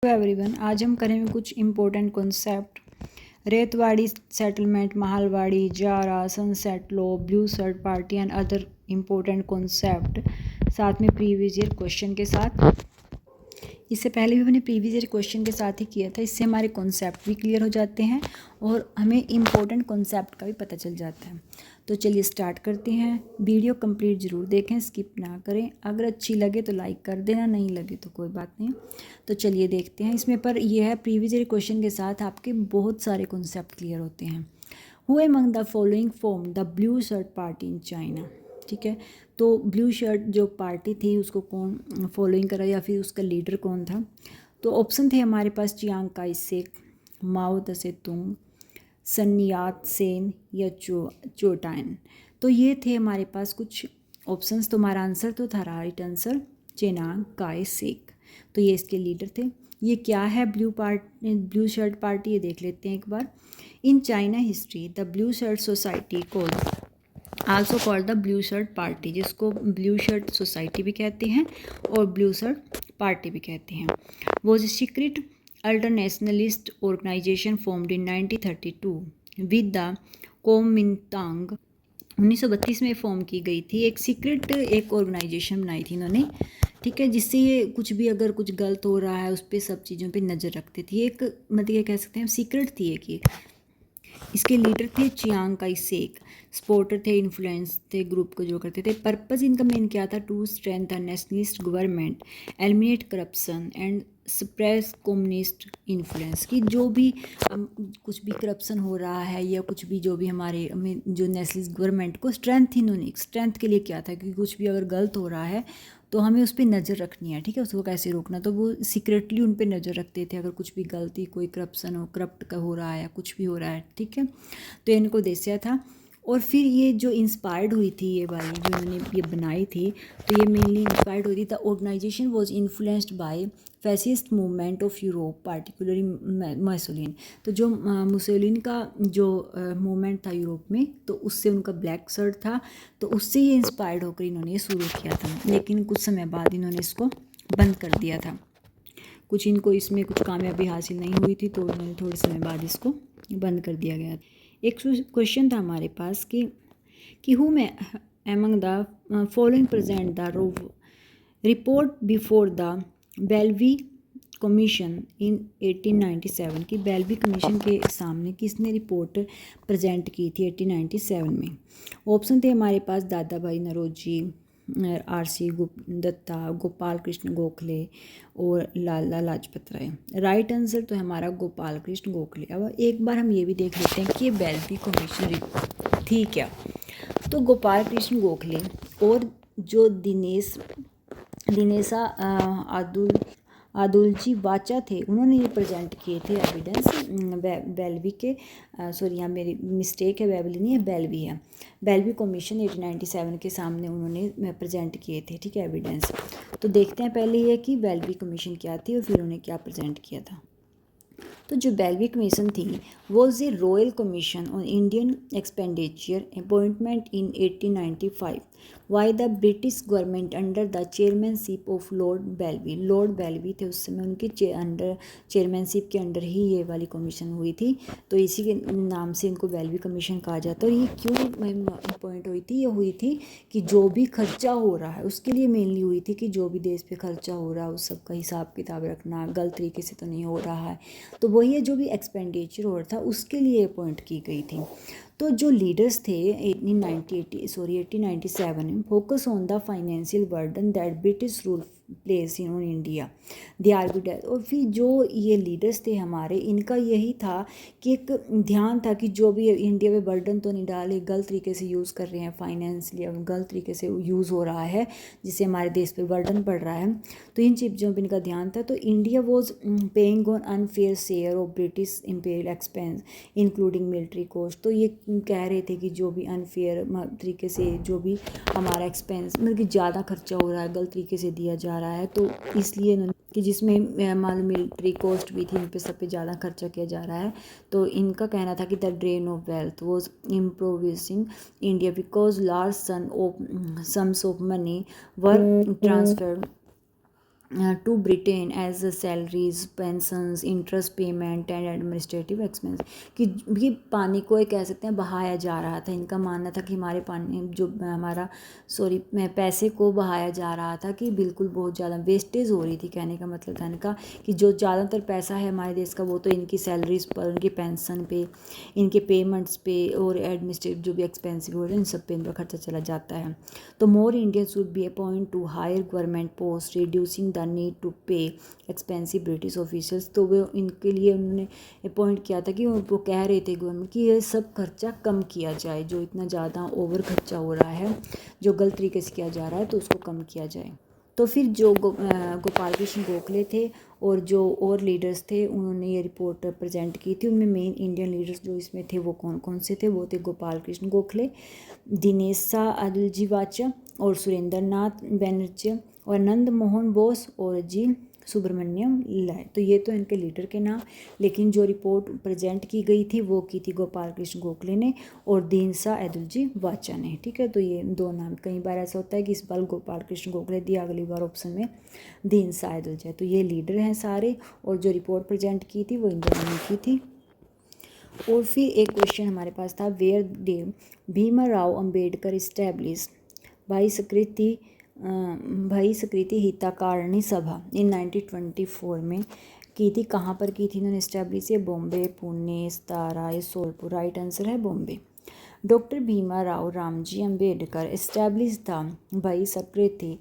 Everyone, आज हम करेंगे कुछ important concept. Ryotwari settlement, Mahalwari, जारा, sunset law, blue shirt party and other important concept, साथ में प्रीवियस ईयर क्वेश्चन के साथ। इससे पहले भी मैंने प्रीवियस ईयर क्वेश्चन के साथ ही किया था। इससे हमारे कॉन्सेप्ट भी क्लियर हो जाते हैं और हमें इम्पोर्टेंट कॉन्सेप्ट का भी पता चल जाता है। तो चलिए स्टार्ट करते हैं। वीडियो कंप्लीट ज़रूर देखें, स्किप ना करें। अगर अच्छी लगे तो लाइक कर देना, नहीं लगे तो कोई बात नहीं। तो चलिए देखते हैं इसमें। पर यह है प्रीवियस ईयर क्वेश्चन के साथ आपके बहुत सारे कॉन्सेप्ट क्लियर होते हैं। Who among the following form the blue shirt party in China. ठीक है, तो ब्लू शर्ट जो पार्टी थी उसको कौन फॉलोइंग करा या फिर उसका लीडर कौन था। तो ऑप्शन थे हमारे पास चियांग काई शेक, माओ त्से तुंग, सन यात सेन या चोटाइन। तो ये थे हमारे पास कुछ ऑप्शंस। तो हमारा आंसर तो था right answer Chiang Kai shake. तो ये इसके लीडर थे। ये क्या है ब्लू शर्ट पार्टी, ये देख लेते हैं एक बार। In China history the blue shirt society also called the blue shirt party, जिसको ब्लू शर्ट सोसाइटी भी कहते हैं और ब्लू शर्ट पार्टी भी कहते हैं, was secret ultranationalist organization formed in 1932 with the Kuomintang. 1932 में फॉर्म की गई थी। एक सीक्रेट एक ऑर्गेनाइजेशन बनाई थी इन्होंने, ठीक है, जिससे ये कुछ भी अगर कुछ गलत हो रहा है उस पर सब चीज़ों पे नज़र रखती थी। एक मतलब ये कह सकते हैं सीक्रेट थी एक ये। इसके लीडर थे चियांग काई शेक, सपोर्टर थे, इन्फ्लुएंस थे, ग्रुप को जो करते थे। पर्पस इनका मेन क्या था, to strengthen nationalist government, eliminate corruption and suppress communist influence. की जो भी कुछ भी करप्शन हो रहा है या कुछ भी जो भी हमारे जो नेशनलिस्ट गवर्नमेंट को स्ट्रेंथ, इन्होंने स्ट्रेंथ के लिए क्या था कि कुछ भी अगर गलत हो रहा है तो हमें उस पर नज़र रखनी है, ठीक है, उसको कैसे रोकना। तो वो सीक्रेटली उन पर नज़र रखते थे। अगर कुछ भी गलती, कोई करप्शन हो, करप्ट का हो रहा है या कुछ भी हो रहा है, ठीक है, तो इनको देसिया था। और फिर ये जो इंस्पायर्ड हुई थी, ये वाली जो इन्होंने ये बनाई थी, तो ये मेनली इंस्पायर्ड हुई थी। The organization was influenced by fascist movement of Europe, particularly Mussolini. तो जो मुसोलिन का जो मूवमेंट था यूरोप में, तो उससे उनका ब्लैक शर्ट था, तो उससे ये इंस्पायर्ड होकर इन्होंने ये शुरू किया था। लेकिन कुछ समय बाद इन्होंने इसको बंद कर दिया था। कुछ इनको इसमें कुछ कामयाबी हासिल नहीं हुई थी, तो उन्होंने थोड़े समय बाद इसको बंद कर दिया गया। एक क्वेश्चन था हमारे पास कि हु में among the following present the report before the बेल्वी कमीशन इन 1897। की बेल्वी कमीशन के सामने किसने रिपोर्ट प्रेजेंट की थी 1897 में। ऑप्शन थे हमारे पास दादा भाई नौरोजी, आर.सी. दत्ता, गोपाल कृष्ण गोखले और लाला लाजपत राय। राइट आंसर तो हमारा गोपाल कृष्ण गोखले। अब एक बार हम ये भी देख लेते हैं कि ये बेल्वी कमीशन थी क्या। तो गोपाल कृष्ण गोखले और जो दिनेशा आदुलजी वाचा थे, उन्होंने ये प्रेजेंट किए थे एविडेंस बेल्वी के। सॉरी, यहाँ मेरी मिस्टेक है, बेल्वी नहीं है, बेल्वी है। बेल्वी कमीशन 1897 के सामने उन्होंने प्रेजेंट किए थे, ठीक है, एविडेंस। तो देखते हैं पहले ये कि बेल्वी कमीशन क्या थी और फिर उन्हें क्या प्रेजेंट किया था। तो जो बेल्वी कमीशन थी was a royal commission on Indian expenditure appointment in 1895 by the British government under the chairmanship of Lord बेल्वी। लॉर्ड बेल्वी थे उस समय, उनकी अंडर चेयरमैनशिप के अंडर ही ये वाली कमीशन हुई थी। तो इसी के नाम से इनको बेल्वी कमीशन कहा जाता है। और ये क्यों अपॉइंट हुई थी, ये हुई थी कि जो भी खर्चा हो रहा है उसके लिए मेनली हुई थी, कि जो भी देश पे खर्चा हो रहा है उस सब का हिसाब किताब रखना, गलत तरीके से तो नहीं हो रहा है। तो वही है, जो भी एक्सपेंडिचर हो रहा था उसके लिए अपॉइंट की गई थी। तो जो लीडर्स थे 1897 में, focus on the financial burden that British rule place in India they are be death. और फिर जो ये लीडर्स थे हमारे, इनका यही था कि एक ध्यान था कि जो भी इंडिया में बर्डन तो नहीं डाले, गलत तरीके से यूज़ कर रहे हैं फाइनेंशियली, गलत तरीके से यूज़ हो रहा है जिससे हमारे देश पर बर्डन पड़ रहा है। तो इन चीज़ों पर इनका ध्यान था। तो India was paying on unfair share of British imperial expense including military cost. तो ये कह रहे थे कि जो भी अनफेयर तरीके से जो भी हमारा एक्सपेंस मतलब कि ज़्यादा खर्चा हो रहा है, गलत तरीके से दिया जा रहा है, तो इसलिए इन्होंने कि जिसमें मालूम मिलिट्री कॉस्ट भी थी, इन पे सब पे ज़्यादा खर्चा किया जा रहा है। तो इनका कहना था कि the drain of wealth was improvising India because large sums of money were transferred to Britain as salaries, pensions, interest payment and administrative expense, कि भी पानी को एक कह सकते हैं बहाया जा रहा था। इनका मानना था कि हमारे पानी जो हमारा पैसे को बहाया जा रहा था, कि बिल्कुल बहुत ज़्यादा वेस्टेज हो रही थी। कहने का मतलब था इनका कि जो ज़्यादातर पैसा है हमारे देश का वो तो इनकी सैलरीज पर, उनकी पेंशन पे, इनके पेमेंट्स पे और एडमिनिस्ट्रेटिव जो भी एक्सपेंसिव हो रहे हैं इन सब पे इनका खर्चा चला जाता है। तो more Indian should be appoint to higher government post, reducing the need to pay expensive British officials. तो वो इनके लिए उन्होंने अपॉइंट किया था कि वो कह रहे थे गवर्नमेंट कि ये सब खर्चा कम किया जाए, जो इतना ज़्यादा ओवर खर्चा हो रहा है, जो गलत तरीके से किया जा रहा है, तो उसको कम किया जाए। तो फिर जो गोपाल कृष्ण गोखले थे और जो और लीडर्स थे उन्होंने ये रिपोर्ट प्रेजेंट की थी। उनमें मेन इंडियन लीडर्स जो इसमें थे वो कौन कौन से थे? वो थे गोपाल कृष्ण गोखले, दिनेशा अदलजी वाचा और सुरेंद्र नाथ बनर्जी और नंद मोहन बोस और जी सुब्रमण्यम लाय। तो ये तो इनके लीडर के नाम, लेकिन जो रिपोर्ट प्रेजेंट की गई थी वो की थी गोपाल कृष्ण गोखले ने और दीनसा अदलजी वाचा ने। ठीक है, तो ये दो नाम, कई बार ऐसा होता है कि इस बार गोपाल कृष्ण गोखले दिया, अगली बार ऑप्शन में दीनसा अदलजी। तो ये लीडर हैं सारे, और जो रिपोर्ट प्रेजेंट की थी वो इन दोनों ने की थी। और फिर एक क्वेश्चन हमारे पास था, where they Bhimrao Ambedkar establish Bahishkrit हितकारिणी सभा इन 1924 में की थी। कहाँ पर की थी इन्होंने इस्टेब्लिश? ये बॉम्बे, पुणे, सतारा, ये सोलपुर। राइट आंसर है बॉम्बे। डॉक्टर भीमराव रामजी अंबेडकर इस्टेब्लिश था भाई स्कृति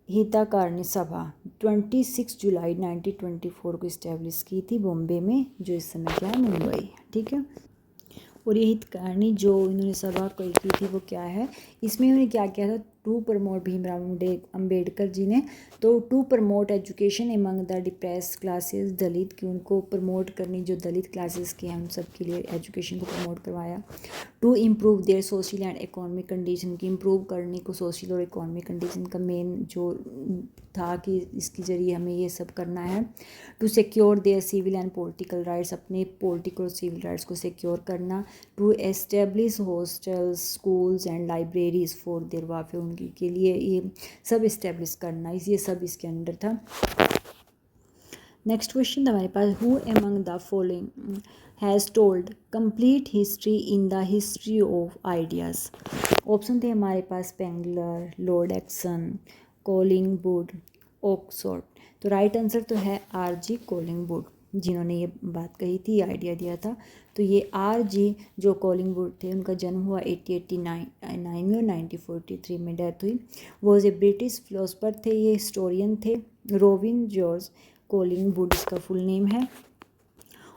हितकारिणी सभा 26 जुलाई 1924 को इस्टेब्लिश की थी बॉम्बे में, जो इस समय क्या है मुंबई। ठीक है, और ये हितकारिणी जो इन्होंने सभा की थी वो क्या है? इसमें इन्होंने क्या किया था? टू प्रमोट, भीमराव अंबेडकर जी ने तो to promote education among the depressed classes Dalit, की उनको प्रमोट करनी, जो दलित क्लासेस के हैं उन सब के लिए एजुकेशन को प्रमोट करवाया। To improve their social and economic condition, की इम्प्रूव करने को सोशल और इकोनॉमिक कंडीशन का मेन जो था कि इसके ज़रिए हमें ये सब करना है। To secure their civil and political rights, अपने पॉलिटिकल और सिविल राइट्स को सिक्योर करना। To establish hostels, schools and libraries for their welfare, उनके के लिए ये सब इस्टेब्लिश करना, ये सब इसके अंडर था। नेक्स्ट क्वेश्चन था हमारे पास, who among the following has told complete history in the history of ideas? Option थे हमारे पास Spengler, Lord Acton, Collingwood, Oxford. तो राइट आंसर तो है आर.जी. कोलिंगवुड, जिन्होंने ये बात कही थी, आइडिया दिया था। तो ये आर.जी. जो कोलिंगवुड थे, उनका जन्म हुआ 1889 में और 1943 में डेथ हुई। वो ए ब्रिटिश फिलोसफर थे, ये हिस्टोरियन थे। रोबिन जॉर्ज कोलिंगवुड इसका फुल नेम है,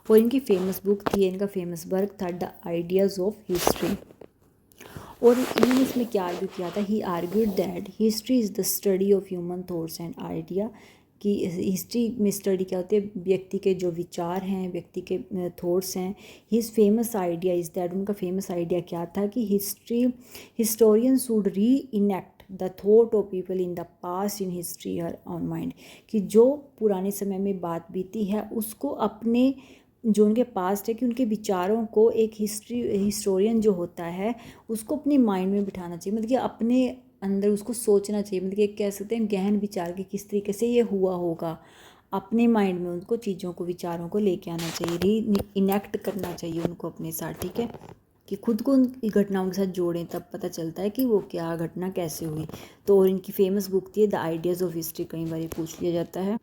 और इनकी फेमस बुक थी, इनका फेमस वर्क था द आइडियाज़ ऑफ हिस्ट्री। और इन्होंने इसमें क्या आर्ग्यू किया था? He argued that history is the study of human thoughts and idea, कि हिस्ट्री में स्टडी क्या होती है? व्यक्ति के जो विचार हैं, व्यक्ति के थॉट्स हैं। His famous idea is that, उनका फेमस आइडिया क्या था? कि हिस्टोरियन शुड री enact the thought of people in the past in history her on mind, कि जो पुराने समय में बात बीती है उसको अपने जो उनके पास्ट है, कि उनके विचारों को एक हिस्टोरियन जो होता है उसको अपने माइंड में बिठाना चाहिए, मतलब कि अपने अंदर उसको सोचना चाहिए, मतलब कि कह सकते हैं गहन विचार के किस तरीके से ये हुआ होगा, अपने माइंड में उनको चीज़ों को, विचारों को लेके आना चाहिए, री इनेक्ट करना चाहिए उनको अपने साथ। ठीक है, कि खुद को उन घटनाओं के साथ जोड़ें, तब पता चलता है कि वो क्या घटना कैसे हुई। तो और इनकी फेमस बुक थी द आइडियाज़ ऑफ हिस्ट्री, कई बार पूछ लिया जाता है।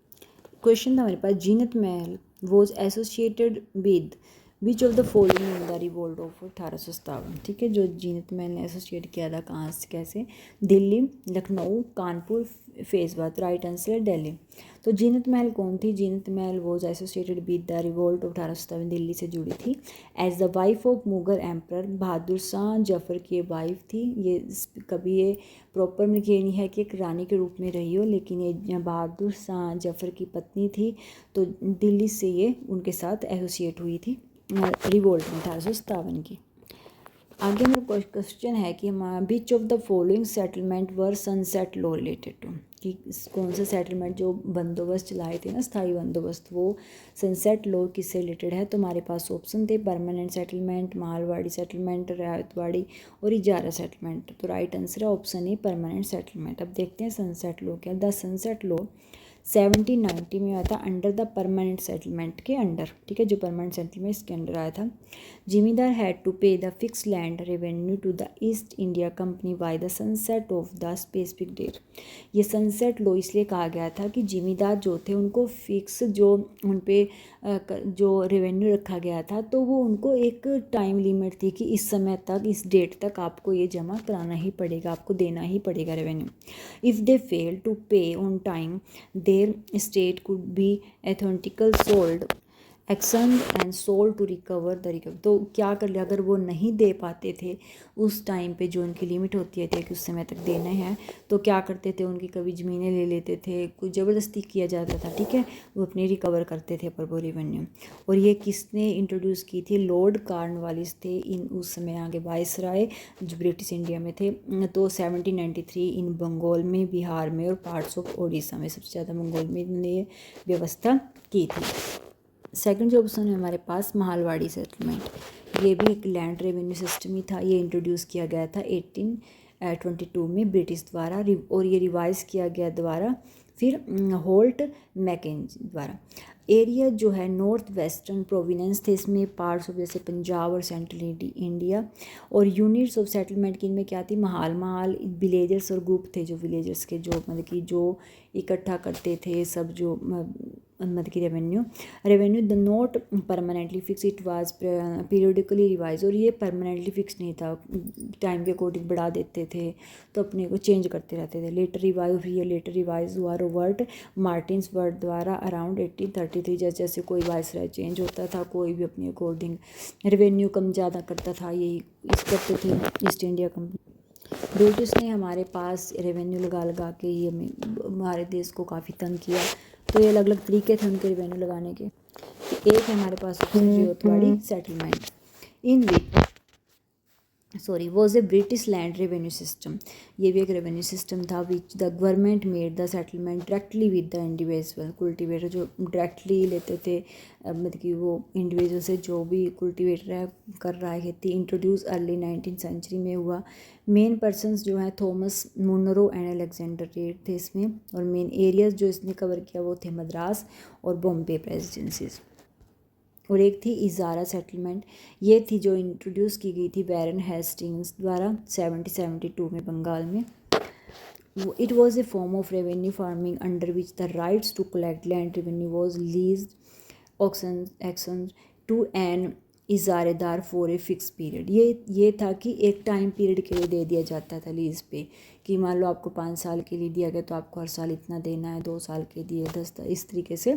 क्वेश्चन था हमारे पास, जीनत Mahal was associated with which of the following in the revolt of 1857? ठीक है, जो जीनत महल ने एसोसिएट किया था कहाँ से कैसे? दिल्ली, लखनऊ, कानपुर, फैज़ाबाद। राइट आंसर है दिल्ली। तो जीनत महल कौन थी? Zeenat Mahal was associated with the revolt of 1857, Delhi से जुड़ी थी। As the wife of Mughal emperor, Bahadur Shah Zafar की वाइफ थी। ये कभी ये प्रॉपर में ये नहीं है कि एक रानी के रूप में रही हो, लेकिन ये बहादुर शाह जफर की पत्नी थी। तो दिल्ली से ये उनके साथ एसोसिएट हुई थी रिवोल्ट में 1857 की। आगे मेरा क्वेश्चन है कि which of the following settlement were sunset law related to, कि कौन से सेटलमेंट जो बंदोबस्त चलाए थे ना, स्थायी बंदोबस्त, वो सनसेट लॉ किससे रिलेटेड है? तो हमारे पास ऑप्शन थे permanent settlement, Mahalwari settlement, Ryotwari और इजारा सेटलमेंट। तो राइट आंसर है ऑप्शन ए परमानेंट सेटलमेंट। अब देखते हैं सनसेट लॉ क्या। द सनसेट लॉ 1790 में आया था अंडर द परमानेंट सेटलमेंट के अंडर, ठीक है, जो परमानेंट सेटलमेंट इसके अंडर आया था। Zamindar had to pay the fix land revenue to the East India Company by the sunset of the specific date. ये सनसेट लॉ इसलिए कहा गया था कि जिमीदार जो थे उनको फिक्स जो उन पे जो रेवेन्यू रखा गया था, तो वो उनको एक टाइम लिमिट थी कि इस समय तक, इस डेट तक आपको ये जमा कराना ही पड़ेगा, आपको देना ही पड़ेगा revenue. If they fail to pay on time their state could be authentical sold auction and sold to recover the recover. तो क्या कर लिया, अगर वो नहीं दे पाते थे उस टाइम पे जो उनकी लिमिट होती है कि उस समय तक देने हैं, तो क्या करते थे, उनकी कभी ज़मीनें ले लेते थे, कुछ ज़बरदस्ती किया जाता था, ठीक है, वो अपनी रिकवर करते थे पर वो रेवेन्यू। और ये किसने इंट्रोड्यूस की थी, लॉर्ड कॉर्नवालिस थे इन उस समय आगे वाइसराय जो ब्रिटिश इंडिया में थे। तो 1793 इन बंगाल में, बिहार में और पार्ट्स ऑफ उड़ीसा में, सबसे ज़्यादा बंगाल में इन्होंने ये व्यवस्था की थी। सेकंड जो ऑप्शन है हमारे पास महालवाड़ी सेटलमेंट। ये भी एक लैंड रेवेन्यू सिस्टम ही था। ये इंट्रोड्यूस किया गया था 1822 में ब्रिटिश द्वारा, और ये रिवाइज किया गया द्वारा फिर होल्ट मैकेंजी द्वारा। एरिया जो है नॉर्थ वेस्टर्न प्रोविनेंस थे इसमें, पार्ट्स ऑफ जैसे पंजाब और सेंट्रल इंडिया। और यूनिट्स ऑफ सेटलमेंट की इनमें क्या थी, महाल विलेजर्स और ग्रुप थे, जो विलेजर्स के जो मतलब कि जो इकट्ठा करते थे सब जो मतलब की revenue the not permanently fix, it was periodically revise. और ये परमानेंटली फिक्स नहीं था, टाइम के अकॉर्डिंग बढ़ा देते थे, तो अपने को चेंज करते रहते थे। लेटर रिवाइज हुआ रॉबर्ट मार्टिन्स वर्ड द्वारा अराउंड 1833। जैसे जैसे कोई वाइसराय चेंज होता था, कोई भी अपने अकॉर्डिंग रेवेन्यू कम ज़्यादा करता था, यही इस करते थे ईस्ट इंडिया कंपनी। ब्रिटिश ने हमारे पास रेवेन्यू लगा लगा के ये हमारे देश को काफ़ी तंग किया। तो ये अलग अलग तरीके थे उनके रेवेन्यू लगाने के। एक है हमारे पास Ryotwari settlement in which was a British land revenue system. ये भी एक रेवेन्यू सिस्टम था which the government made the settlement directly with the individual cultivator, जो डायरेक्टली लेते थे मतलब कि वो इंडिविजुअल से जो भी कुल्टिवेटर है कर रहा है खेती। इंट्रोड्यूस अर्ली 19th सेंचुरी में हुआ। मेन पर्सनस जो हैं Thomas Munro and Alexander Read थे इसमें। और मेन एरियाज जो इसने कवर किया वो थे मद्रास और बॉम्बे प्रेसिडेंसीज। और एक थी इजारा सेटलमेंट, ये थी जो इंट्रोड्यूस की गई थी बैरन हेस्टिंग्स द्वारा 1772 में बंगाल में। It was a form of revenue farming under which the rights to collect land revenue was lease auction to an ijaradar for a fix period. ये था कि एक टाइम पीरियड के लिए दे दिया जाता था लीज पे, कि मान लो आपको 5 साल के लिए दिया गया तो आपको हर साल इतना देना है, 2 साल के दिए 10, इस तरीके से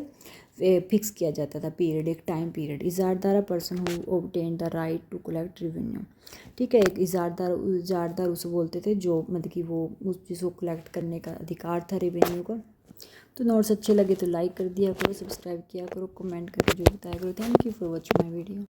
फिक्स किया जाता था पीरियड, एक time period. Ijaradar person who obtain the right to collect revenue, ठीक है। एक इजारदार उसे बोलते थे जो मतलब कि वो उस चीज़ को कलेक्ट करने का अधिकार था रेवेन्यू का। तो नोट्स अच्छे लगे तो लाइक कर दिया करो, सब्सक्राइब किया करो, कमेंट करके जो बताया करो। Thank you for watching my video.